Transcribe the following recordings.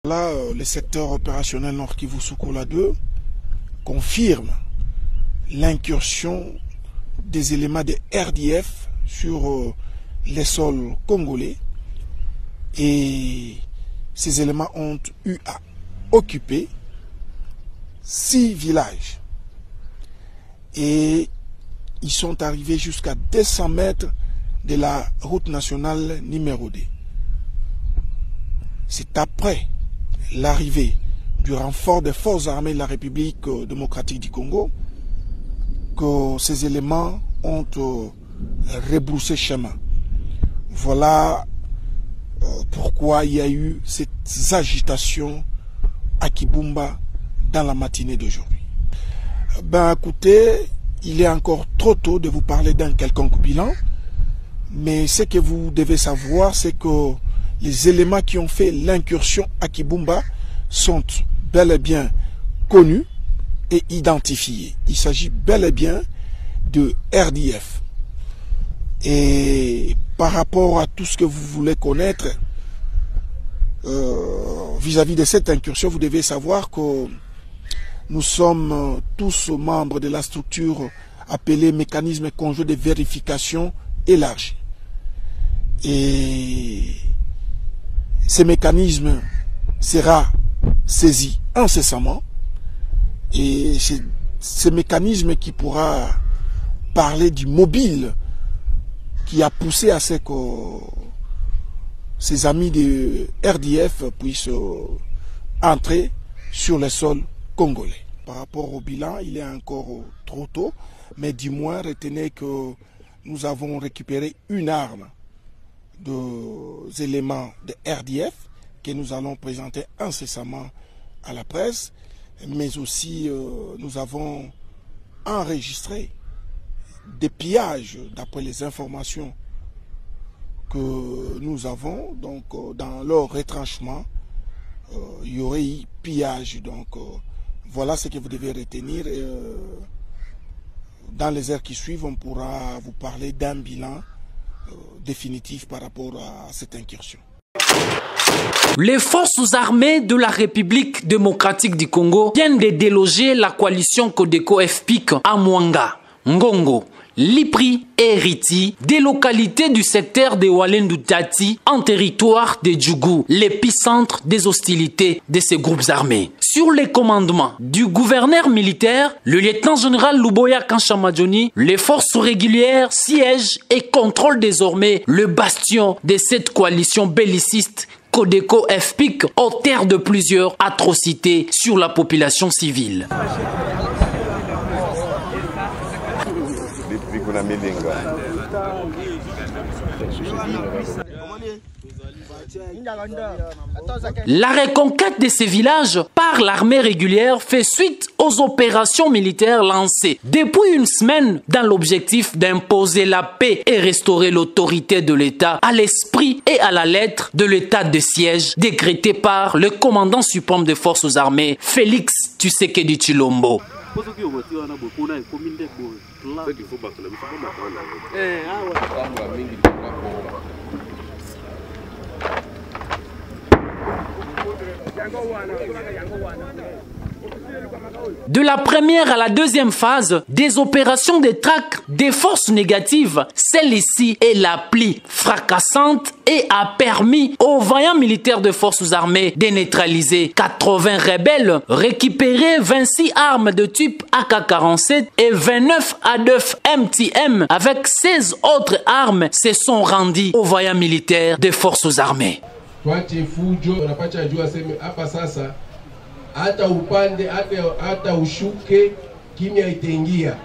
Là, le secteur opérationnel Nord Kivu Sokola 2 confirme l'incursion des éléments de RDF sur les sols congolais, et ces éléments ont eu à occuper 6 villages et ils sont arrivés jusqu'à 200 mètres de la route nationale numéro 2. C'est après l'arrivée du renfort des forces armées de la République démocratique du Congo que ces éléments ont rebroussé chemin. Voilà pourquoi il y a eu cette agitation à Kibumba dans la matinée d'aujourd'hui. Ben écoutez, il est encore trop tôt de vous parler d'un quelconque bilan, mais ce que vous devez savoir, c'est que les éléments qui ont fait l'incursion à Kibumba sont bel et bien connus et identifiés. Il s'agit bel et bien de RDF. Et par rapport à tout ce que vous voulez connaître vis-à-vis de cette incursion, vous devez savoir que nous sommes tous membres de la structure appelée mécanisme conjoint de vérification élargi. Et ce mécanisme sera saisi incessamment, et c'est ce mécanisme qui pourra parler du mobile qui a poussé à ce que ces amis de RDF puissent entrer sur le sol congolais. Par rapport au bilan, il est encore trop tôt, mais du moins retenez que nous avons récupéré une arme des éléments de RDF que nous allons présenter incessamment à la presse, mais aussi nous avons enregistré des pillages d'après les informations que nous avons. Donc dans leur retranchement, il y aurait eu pillage. Donc voilà ce que vous devez retenir. Dans les heures qui suivent, on pourra vous parler d'un bilan définitif par rapport à cette incursion. Les forces armées de la République démocratique du Congo viennent de déloger la coalition Codeco-FPIC à Mwanga, Ngongo, Lipri et Riti, des localités du secteur de Walendu-Tati en territoire de Djougou, l'épicentre des hostilités de ces groupes armés. Sur les commandements du gouverneur militaire, le lieutenant-général Luboya Kanchamadjoni, les forces régulières siègent et contrôlent désormais le bastion de cette coalition belliciste Codeco-FPIC, auteur de plusieurs atrocités sur la population civile. La reconquête de ces villages par l'armée régulière fait suite aux opérations militaires lancées depuis une semaine dans l'objectif d'imposer la paix et restaurer l'autorité de l'État à l'esprit et à la lettre de l'état de siège décrété par le commandant suprême des forces armées, Félix Tshisekedi Tshilombo. De la première à la deuxième phase des opérations de traque des forces négatives, celle-ci est la plus fracassante et a permis aux vaillants militaires de forces armées de neutraliser 80 rebelles, récupérer 26 armes de type AK-47 et 29 A9 MTM avec 16 autres armes se sont rendus aux vaillants militaires des forces armées. Hata upande hata ushuke, kimya itaingia.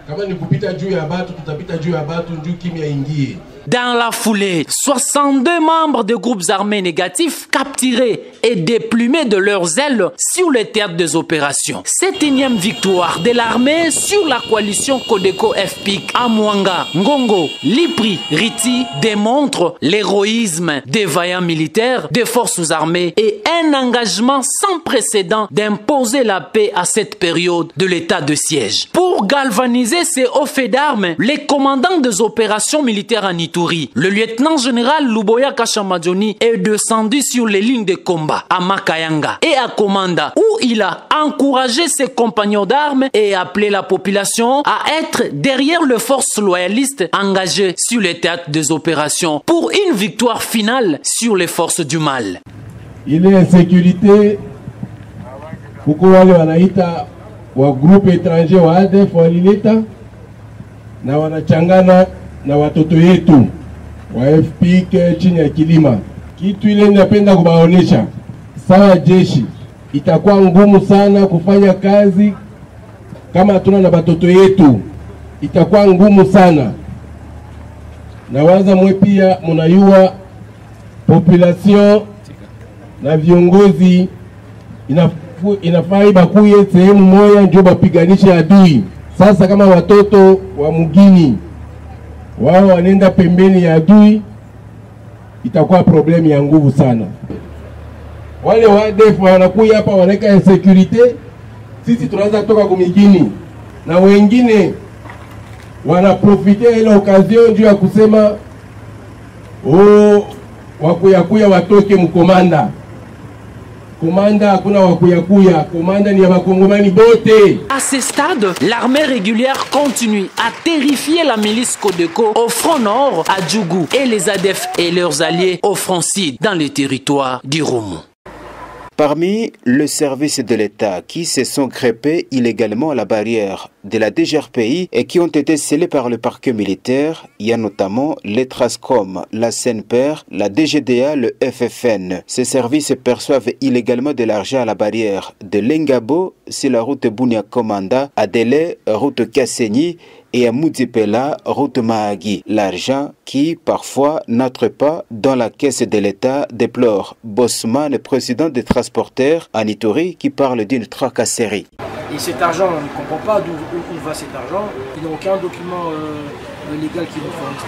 Kama ni kupita juu ya batu, tutapita juu ya batu, juu kimya ingie. Dans la foulée, 62 membres de groupes armés négatifs capturés et déplumés de leurs ailes sur les théâtres des opérations. Cette énième victoire de l'armée sur la coalition Codeco-FPIC à Mwanga, Ngongo, Lipri, Riti démontre l'héroïsme des vaillants militaires des forces armées et un engagement sans précédent d'imposer la paix à cette période de l'état de siège. Pour galvaniser ces hauts faits d'armes, les commandants des opérations militaires en Ituri l'Ituri. Le lieutenant-général Luboya Kashamadjoni est descendu sur les lignes de combat à Makayanga et à Komanda, où il a encouragé ses compagnons d'armes et appelé la population à être derrière les forces loyalistes engagées sur les théâtres des opérations pour une victoire finale sur les forces du mal. Il est en sécurité pour wale wanaita wa groupe étranger wa ADF walileta na wanachangana na watoto yetu wa FPIC chini ya kilima. Kitu ile napenda kubaonesha, sawa jeshi itakuwa ngumu sana kufanya kazi kama hatuna na watoto yetu, itakuwa ngumu sana. Na waza mwe pia munayua population na viongozi inafai bakuye sehemu moja ndio bapiganishe adui. Sasa kama watoto wa mugini wao wanenda pembeni ya adui, itakuwa problemi ya nguvu sana. Wale wadefu wanakuya hapa wanaweka insecurity, sisi tunaanza kutoka kumigini na wengine wanaprofitia ile occasion ndio ya kusema wakuyakuya watoke mkomanda. Komanda hakuna wakuyakuya, komanda ni ya bakongomani bote. À ce stade, l'armée régulière continue à terrifier la milice Codeco au front nord à Djougou et les ADF et leurs alliés au front sud dans le territoire d'Irumu. Parmi les services de l'État qui se sont crêpés illégalement à la barrière de la DGRPI et qui ont été scellés par le parquet militaire, il y a notamment les Trascom, la SENPER, la DGDA, le FFN. Ces services perçoivent illégalement de l'argent à la barrière de Lengabo sur la route Bunia-Komanda, à Délé, route Kassenyi, et à Moudzipela, route Mahagi. L'argent qui, parfois, n'entre pas dans la caisse de l'État, déplore Bosman, président des transporteurs en Ituri, qui parle d'une tracasserie. Et cet argent, on ne comprend pas d'où va cet argent. Il n'y a aucun document légal qui nous fournisse.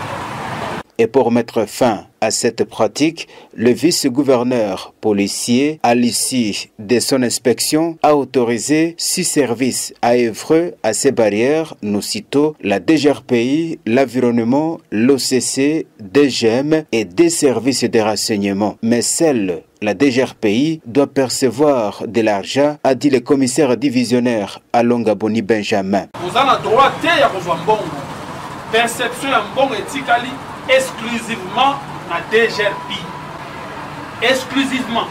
Et pour mettre fin à cette pratique, le vice-gouverneur policier, à l'issue de son inspection, a autorisé 6 services à œuvrer à ces barrières, nous citons la DGRPI, l'environnement, l'OCC, DGM et des services de renseignement. Mais seule la DGRPI doit percevoir de l'argent, a dit le commissaire divisionnaire Alonga Boni Benjamin. Vous avez le droit de perception en bon éthique exclusivement la DGRPI. Exclusivement.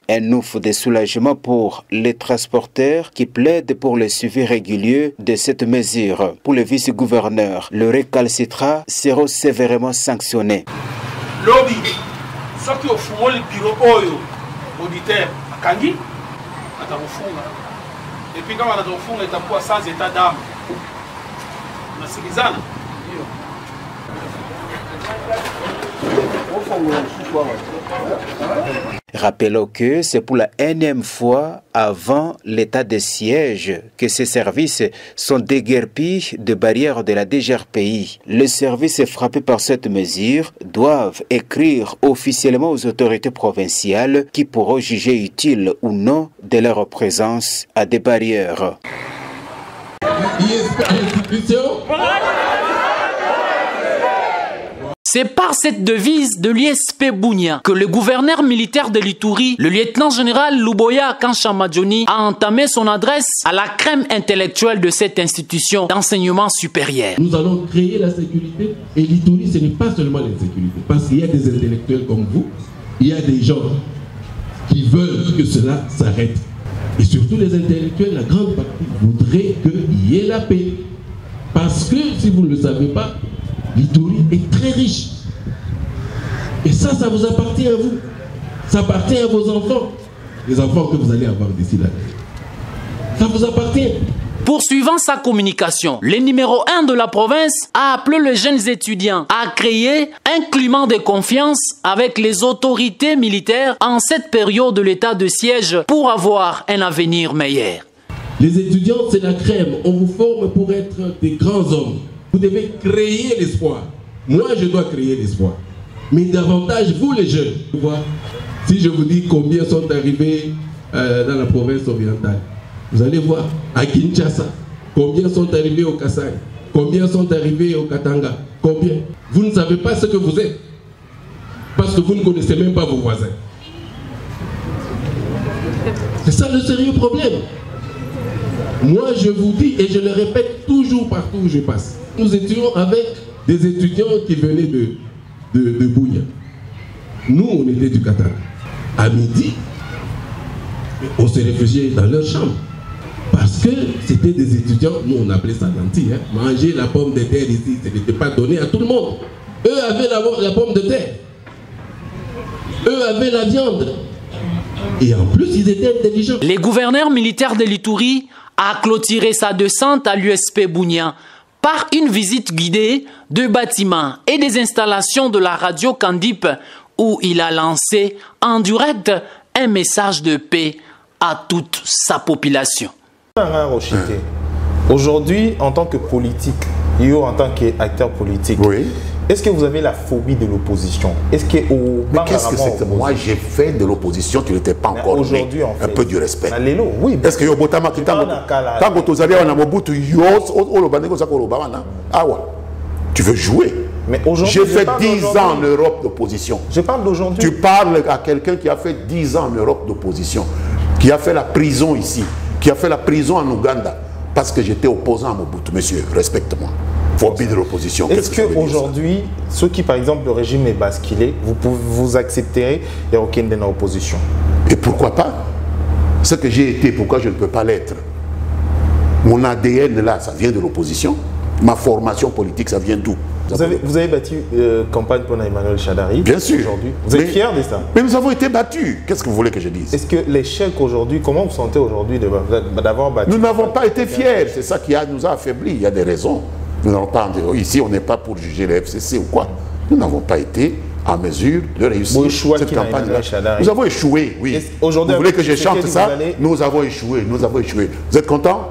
Un ouf de soulagement pour les transporteurs qui plaident pour le suivi régulier de cette mesure. Pour le vice-gouverneur, le récalcitrant sera sévèrement sanctionné. Lobby, ce qui au le bureau Oyo, auditeur, à Kangi, à Taroufouna. Et puis quand on a Taroufouna, il est sans état d'âme. On a Sikizana. Rappelons que c'est pour la énième fois avant l'état de siège que ces services sont déguerpis de barrières de la DGRPI. Les services frappés par cette mesure doivent écrire officiellement aux autorités provinciales qui pourront juger utile ou non de leur présence à des barrières. C'est par cette devise de l'ISP Bunia que le gouverneur militaire de l'Ituri, le lieutenant-général Luboya Kanshamadjoni, a entamé son adresse à la crème intellectuelle de cette institution d'enseignement supérieur. Nous allons créer la sécurité et l'Ituri, ce n'est pas seulement l'insécurité, parce qu'il y a des intellectuels comme vous, il y a des gens qui veulent que cela s'arrête. Et surtout les intellectuels, la grande partie voudrait qu'il y ait la paix. Parce que, si vous ne le savez pas, l'Ituri est très riche. Et ça vous appartient à vous. Ça appartient à vos enfants. Les enfants que vous allez avoir d'ici là. Ça vous appartient. Poursuivant sa communication, le numéro 1 de la province a appelé les jeunes étudiants à créer un climat de confiance avec les autorités militaires en cette période de l'état de siège pour avoir un avenir meilleur. Les étudiants, c'est la crème. On vous forme pour être des grands hommes. Vous devez créer l'espoir. Moi, je dois créer l'espoir. Mais davantage, vous les jeunes. Si je vous dis combien sont arrivés dans la province orientale, vous allez voir à Kinshasa, combien sont arrivés au Kassai, combien sont arrivés au Katanga, Combien? Vous ne savez pas ce que vous êtes. Parce que vous ne connaissez même pas vos voisins. C'est ça le sérieux problème. Moi, je vous dis, et je le répète toujours partout où je passe, nous étions avec des étudiants qui venaient de Bunia. Nous, on était du Qatar. À midi, on se réfugiait dans leur chambre. Parce que c'était des étudiants, nous on appelait ça nanti, hein. Manger la pomme de terre ici, ce n'était pas donné à tout le monde. Eux avaient la pomme de terre. Eux avaient la viande. Et en plus, ils étaient intelligents. Le gouverneur militaire de l'Ituri a clôturé sa descente à l'USP Bunia par une visite guidée de bâtiments et des installations de la radio Kandip où il a lancé en direct un message de paix à toute sa population. Aujourd'hui, en tant que politique, en tant qu'acteur politique, oui. Est-ce que vous avez la phobie de l'opposition? Est-ce que mais qu'est-ce que c'est que moi j'ai fait de l'opposition qui n'était pas encore aujourd'hui un peu du respect. Oui. Est-ce que Yobotama qui tu veux jouer? Mais aujourd'hui, j'ai fait 10 ans en Europe d'opposition. Je parle d'aujourd'hui. Tu parles à quelqu'un qui a fait 10 ans en Europe d'opposition, qui a fait la prison ici, qui a fait la prison en Ouganda, parce que j'étais opposant à Mobutu. Monsieur, respecte-moi. Phobie de l'opposition. Est-ce qu'aujourd'hui, ceux qui, par exemple, le régime est basculé, vous accepterez les Okende dans l'opposition? Et pourquoi pas? Ce que j'ai été, pourquoi je ne peux pas l'être? Mon ADN là, ça vient de l'opposition. Ma formation politique, ça vient d'où? Vous avez battu campagne pour Emmanuel Shadari. Bien sûr. Aujourd'hui. Vous êtes fiers de ça? Mais nous avons été battus. Qu'est-ce que vous voulez que je dise? Est-ce que l'échec aujourd'hui, comment vous sentez aujourd'hui d'avoir battu? Nous n'avons pas été fiers. C'est ça qui nous a affaiblis. Il y a des raisons. Nous n'avons pas, ici, on n'est pas pour juger le FCC ou quoi. Nous n'avons pas été en mesure de réussir cette campagne-là. Nous avons échoué, oui. Vous voulez que je chante ça? Nous avons échoué, nous avons échoué. Vous êtes content?